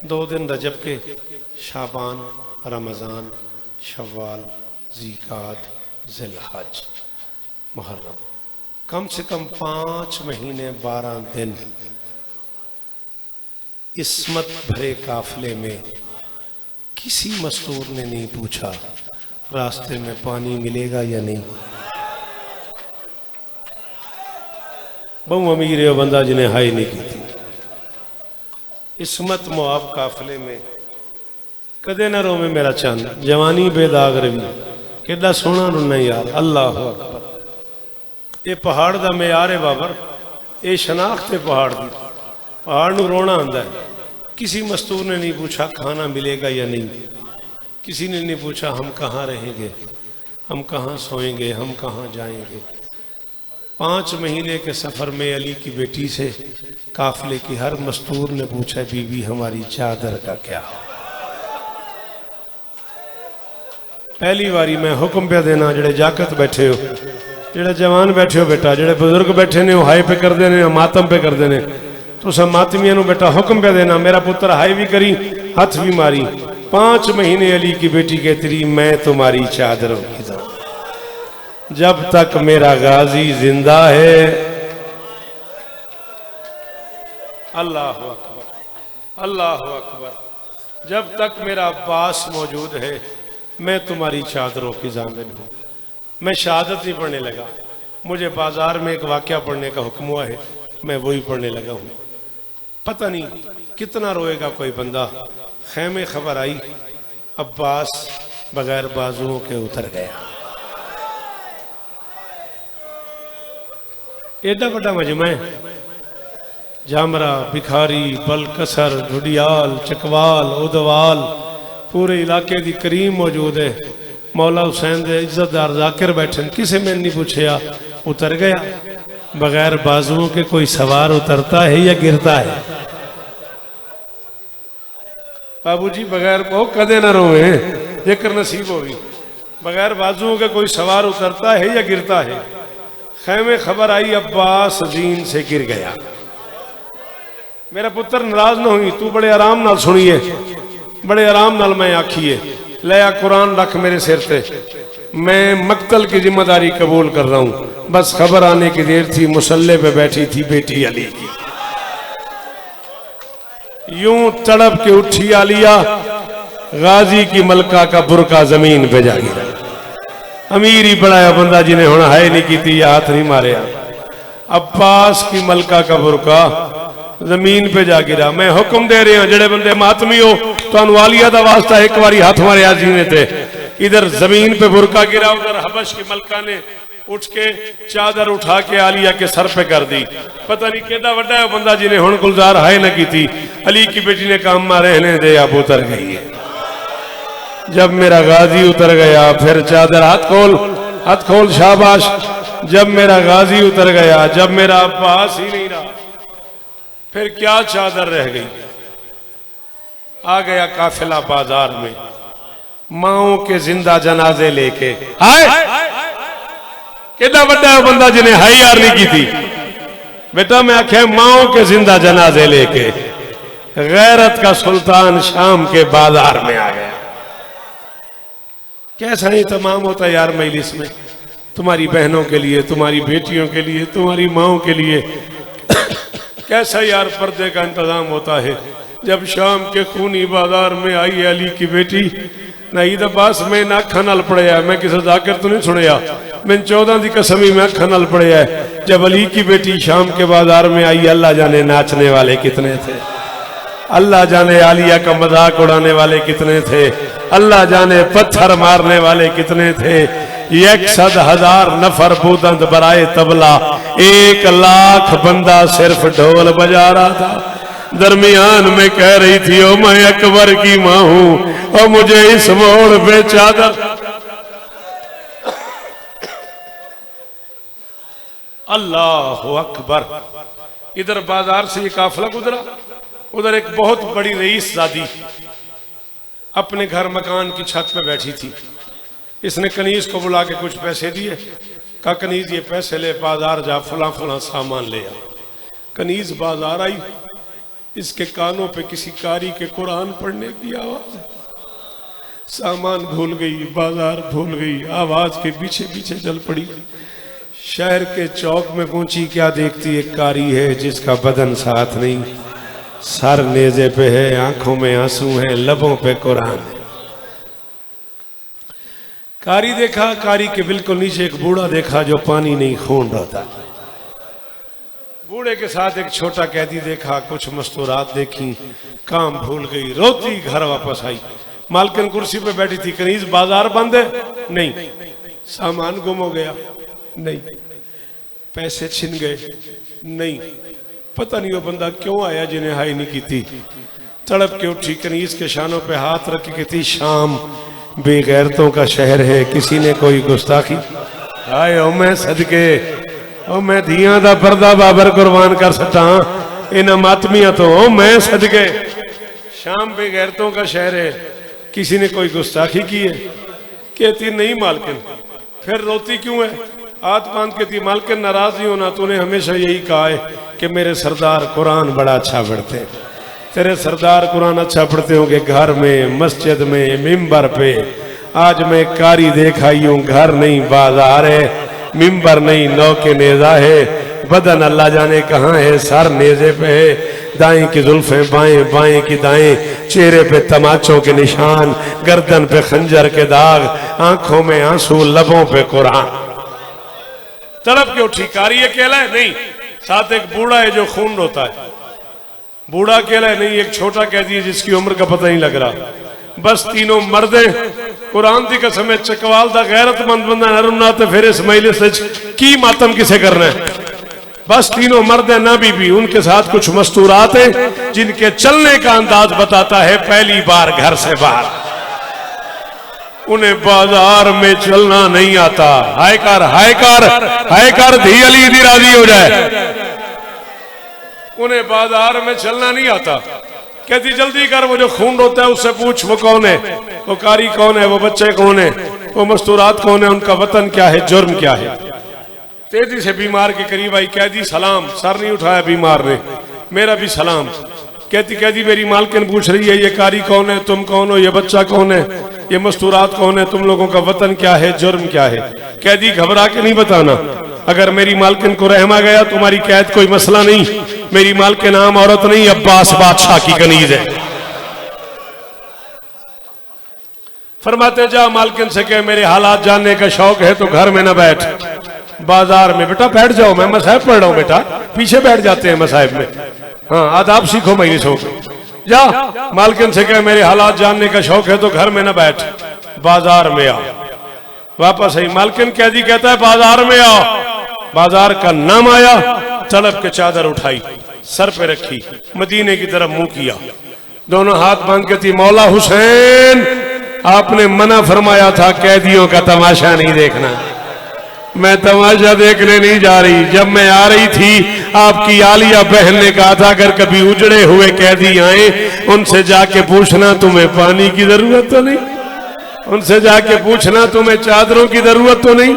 2 दिन रजब के, शाबान, रमज़ान, शव्वाल, ज़ीक़ात, ज़िलहज, मुहर्रम, कम से कम 5 महीने 12 दिन इस्मत भरे काफिले में किसी मस्तूर ने नहीं पूछा रास्ते में पानी मिलेगा या नहीं। बहु अमीर है बंदा जिन्हें हाई नहीं की थी। इस्मत मुआब काफिले में कदे न रोवे मेरा चंद, जवानी बेदाग रवी, कितना सोहना रुना यार। अल्लाह अकबर। ये पहाड़ का मेयार है बाबर, ये शनाख्त है पहाड़ की। पहाड़ नूं रोना आंदा है। किसी मस्तूर ने नहीं पूछा खाना मिलेगा या नहीं, किसी ने नहीं पूछा हम कहाँ रहेंगे, हम कहाँ सोएंगे, हम कहाँ जाएंगे। 5 महीने के सफ़र में अली की बेटी से काफिले की हर मस्तूर ने पूछा बीबी हमारी चादर का क्या। पहली बारी मैं हुक्म पे देना, जेड़े जाकत बैठे हो, जेड़े जवान बैठे हो बेटा, जेड़े बुजुर्ग बैठे ने हाई पे कर देने, मातम पे कर देने, तो सब मातमिया बेटा हुक्म पे देना, मेरा पुत्र हाई भी करी हथ भी मारी। 5 महीने अली की बेटी कहती रही मैं तुम्हारी चादरों की जब तक मेरा गाजी जिंदा है। अल्लाह अकबर, अल्लाह अकबर। जब तक मेरा अब्बास मौजूद है मैं तुम्हारी चादरों की जामिन हूँ। मैं शहादत नहीं पढ़ने लगा, मुझे बाजार में एक वाक़या पढ़ने का हुक्म हुआ है, मैं वही पढ़ने लगा हूँ। पता नहीं कितना रोएगा कोई बंदा। खैमे खबर आई अब्बास बगैर बाजुओं के उतर गया। एडा बड़ा मजमा है, जामरा, भिखारी, बलकसर, ढुडियाल, चकवाल, उदवाल, पूरे इलाके की करीम मौजूद है। मौला हुसैन दे इज्जतदार जाकिर बैठे, किसी में नहीं पूछया उतर गया। बगैर बाजुओं के कोई सवार उतरता है या गिरता है? बाबूजी बगैर वो कदे ना रोए, जेकर नसीब होगी। बगैर बाजुओं के कोई सवार उतरता है या गिरता है? खैमे खबर आई अब्बास जीन से गिर गया। मेरा पुत्र नाराज ना हुई, तू बड़े आराम नाल सुनिए, बड़े आराम नाल मैं आखिए, लया कुरान रख मेरे सिर पे, मैं मक्तल की जिम्मेदारी कबूल कर रहा हूं। बस खबर आने की देर थी, मुसल्ले पे बैठी थी बेटी अली की। यूं तड़प के उठी आलिया, गाजी की मलका का बुरका जमीन पे जा गिरा। अमीर ही बड़ा बंदा जिन्हें हुण हाय नहीं की, हाथ नहीं मारे। अब्बास की मलका का बुरका जमीन पे जा गिरा। मैं हुक्म दे रहा जेड़े बंदे मातमी हो, तो आलिया का वास्ता एक बारी हाथ मारे जीने थे। इधर जमीन पे बुरका गिरा, उधर हबश की मलका ने उठ के चादर उठा के आलिया के सर पे कर दी। पता नहीं केदा वड्डा है बंदा जिन्हें हुण गुलजार हाय न की थी। अली की बेटी ने काम मारे रहने दे, अब उतर गई है। जब मेरा गाजी उतर गया फिर चादर हाथ खोल शाबाश। जब मेरा गाजी उतर गया, जब मेरा अब्बास ही नहीं रहा, फिर क्या चादर रह गई। आ गया काफिला बाजार में, माओ के जिंदा जनाजे लेके। हाय कितना बड़ा है बंदा जिन्हें हाई यार नहीं की थी। बेटा मैं आख्या माओ के जिंदा जनाजे लेके गैरत का सुल्तान शाम के बाजार में आ गया। कैसा ही तमाम होता यार मजलिस में, तुम्हारी बहनों के लिए, तुम्हारी बेटियों के लिए, तुम्हारी माओ के लिए कैसा यार पर्दे का इंतजाम होता है। जब शाम के खूनी बाजार में आई अली की बेटी, नहीं अब्बास मैं ना अखा नाल पढ़िया, मैं किसी जाकर तो नहीं सुनिया, मैं 14 की कसम ही मैं अखा नाल पढ़िया है। जब अली की बेटी शाम के बाजार में आई, अल्लाह जाने नाचने वाले कितने थे, अल्लाह जाने आलिया का मजाक उड़ाने वाले कितने थे, अल्लाह जाने पत्थर मारने वाले कितने थे। 100,000 नफर बूदंद बराए तबला, 1 लाख बंदा सिर्फ ढोल बजा रहा था। दरमियान में कह रही थी ओ मैं अकबर की मां हूं और मुझे इस मोड़ पे चादर। अल्लाह अकबर। इधर बाजार से ये काफिला गुजरा, उधर एक बहुत बड़ी रईस जादी अपने घर मकान की छत पे बैठी थी। इसने कनीज को बुला के कुछ पैसे दिए, कहा कनीज ये पैसे ले, बाजार जा फला फला सामान ले आ। कनीज बाजार आई, इसके कानों पे किसी कारी के कुरान पढ़ने की आवाज। सामान भूल गई, बाजार भूल गई, आवाज के पीछे पीछे चल पड़ी। शहर के चौक में पहुंची, क्या देखती, एक कारी है जिसका बदन साथ नहीं, सर नेजे पे है, आंखों में आंसू है, लबों पे कुरान है। कारी देखा, कारी के बिल्कुल नीचे एक बूढ़ा देखा जो पानी नहीं खून रोता। बूढ़े के साथ एक छोटा कैदी देखा, कुछ मस्तूरात देखी, काम भूल गई, रोती घर वापस आई। मालकिन कुर्सी पे बैठी थी, कनीज बाजार बंद है? नहीं। सामान गुम हो गया? नहीं। पैसे छिन गए? नहीं। पता नहीं वो बंदा क्यों आया जिन्हें हाई नहीं की थी। तड़प के उठी, कनीज के शानों पे हाथ रख के थी, शाम बेगैरतों का शहर है, किसी ने कोई गुस्ताखी। हाय ओ मैं सदके, ओ मैं धियां दा पर्दा बाबर कुर्बान कर सकता, इन मातमिया तो ओ मैं सदके। शाम बेगैरतों का शहर है, किसी ने कोई गुस्ताखी की है? कहती नहीं मालकिन। फिर रोती क्यों है? हाथ बांध के थी, मालकिन नाराज नहीं होना, तूने हमेशा यही कहा है कि मेरे सरदार कुरान बड़ा अच्छा पढ़ते हैं। तेरे सरदार कुरान अच्छा पढ़ते होंगे घर में, मस्जिद में, मिंबर पे। आज मैं कारी देख आई हूं, घर नहीं बाजार है, मिंबर नहीं नौ के नेजा है, बदन अल्लाह जाने कहाँ है, सर नेजे पे है, दाएं की जुल्फें बाएं, बाएं की दाएं, चेहरे पे तमाचों के निशान, गर्दन पे खंजर के दाग, आंखों में आंसू, लबों पे कुरान। तड़प के उठी। कारी अकेला है? नहीं, साथ एक बूढ़ा है जो खून रोता है। बूढ़ा अकेला है? नहीं, एक छोटा कैदी है जिसकी उम्र का पता नहीं लग रहा। बस तीनों मर्दे कुरान दी कसम है, चकवाल दा गैरतमंद बंदा नरुना ते फिर इस मजलिस की मातम किसे करना है। बस तीनों मर्द है, ना बीबी। उनके साथ कुछ मस्तूरात हैं जिनके चलने का अंदाज बताता है पहली बार घर से बाहर। उन्हें बाजार में चलना नहीं आता। हाय कर, हाय कर, हाय कर, धी अली दी राजी हो जाए। उन्हें बाजार में चलना नहीं आता। कहती जल्दी कर, वो जो खून रोता है उससे पूछ वो कौन है, वो कारी कौन है, वो बच्चे कौन है, वो मस्तूरात कौन है, उनका वतन क्या है, जुर्म क्या है। तेजी से बीमार के करीब आई। कैदी सलाम। सर नहीं उठाया बीमार ने। मेरा भी सलाम। कहती कैदी मेरी मालकिन पूछ रही है ये कारी कौन है, तुम कौन हो, ये बच्चा कौन है, ये मस्तूरात कौन है, तुम लोगों का वतन क्या है, जुर्म क्या है। कैदी घबरा के नहीं बताना। अगर मेरी मालकिन को रहमा गया तुम्हारी कैद कोई मसला नहीं। मेरी मालकिन नाम औरत नहीं, अब्बास बादशाह की कनीज है। फरमाते जा मालकिन से कह मेरे हालात जानने का शौक है तो घर में न बैठ, बाजार में। बेटा बैठ जाओ, मैं मसाहिब पढ़ रहा हूं। बेटा पीछे बैठ जाते हैं मसाहिब में। हाँ आदाब सीखो मजलिस हो। जा मालकिन से कह मेरे हालात जानने का शौक है तो घर में न बैठ, बाजार में आ। वापस आई। मालकिन कैदी कहता है बाजार में आओ। बाजार का नाम आया। तड़प के चादर उठाई, सर पे रखी, मदीने की तरफ मुंह किया, दोनों हाथ बांध के थी। मौला हुसैन आपने मना फरमाया था कैदियों का तमाशा नहीं देखना। मैं तमाशा देखने नहीं जा रही। जब मैं आ रही थी आपकी आलिया बहन ने कहा था अगर कभी उजड़े हुए कैदी आए उनसे जाके पूछना तुम्हें पानी की जरूरत तो नहीं, उनसे जाके पूछना तुम्हें चादरों की जरूरत तो नहीं।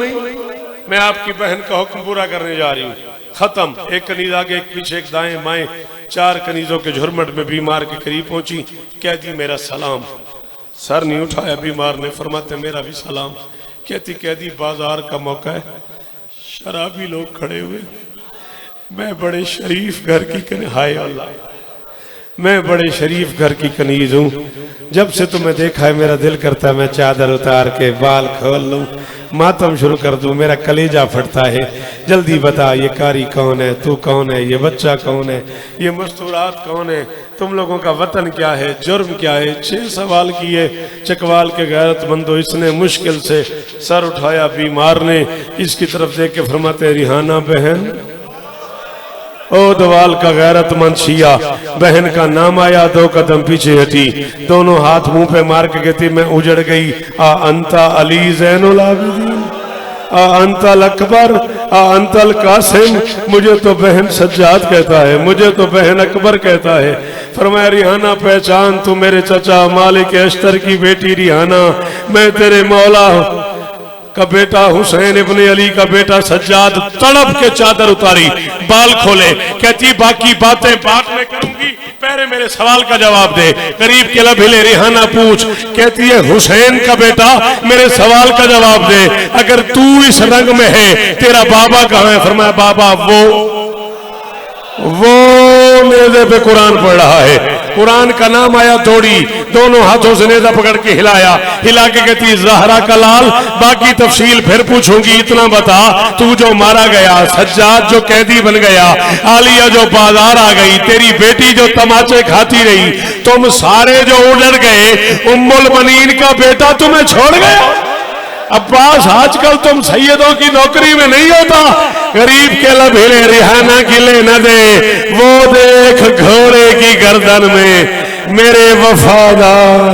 मैं आपकी बहन का हुक्म पूरा करने जा रही हूँ। खत्म। एक कनीज आगे, एक पीछे, एक दाएं बाएं, 4 कनीजों के झुरमट में बीमार के करीब पहुंची। कहती मेरा सलाम। सर नहीं उठाया बीमार ने। फरमाते मेरा भी सलाम। कहती कैदी बाजार का मौका है, शराबी लोग खड़े हुए, मैं बड़े शरीफ घर की हाय अल्लाह, मैं बड़े शरीफ घर की कनीज हूँ। जब से तुम्हें देखा है मेरा दिल करता है मैं चादर उतार के बाल खोल लूं, मातम शुरू कर दूं, मेरा कलेजा फटता है। जल्दी बता ये कारी कौन है, तू कौन है, ये बच्चा कौन है, ये मस्तूरात कौन है, तुम लोगों का वतन क्या है, जुर्म क्या है। 6 सवाल किए। चकवाल के गैरतमंदो इसने मुश्किल से सर उठाया बीमार ने। इसकी तरफ देख के फरमाते रिहाना बहन। ओ दवाल का गैरतमंद शिया बहन का नाम आया। 2 कदम पीछे हटी, दोनों हाथ मुंह पे मार के कहती मैं उजड़ गई। आ अंता अली ज़ैनुल आबिदीन, आ अंतल अकबर, आ अंतल कासिम। मुझे तो बहन सज्जाद कहता है, मुझे तो बहन अकबर कहता है। फरमाया रिहाना पहचान, तू मेरे चचा मालिक अश्तर की बेटी रिहाना, मैं तेरे मौला का बेटा हुसैन इब्ने अली का बेटा सज्जाद। तड़प के चादर उतारी, बाल खोले। कहती बाकी बातें बाद में करूंगी, पहले मेरे सवाल का जवाब दे। करीब के लब हिले, रिहाना पूछ, कहती है हुसैन का बेटा मेरे सवाल का जवाब दे, अगर तू इस रंग में है तेरा बाबा कहां है? फरमाया बाबा वो नेज़े पे कुरान पढ़ रहा है। कुरान का नाम आया थोड़ी, दोनों हाथों से नेज़ा पकड़ के हिलाया, हिला के कहती ज़हरा का लाल, बाकी तफसील फिर पूछूंगी, इतना बता तू जो मारा गया, सज्जाद जो कैदी बन गया, आलिया जो बाजार आ गई, तेरी बेटी जो तमाचे खाती रही, तुम सारे जो उड़र गए, उम्मुल बनीन का बेटा तुम्हें छोड़ गया। अब्बास आजकल तुम सैयदों की नौकरी में नहीं होता। गरीब के लब हिले, रिहाना गिले न दे, वो देख घोड़े की गर्दन में मेरे वफादार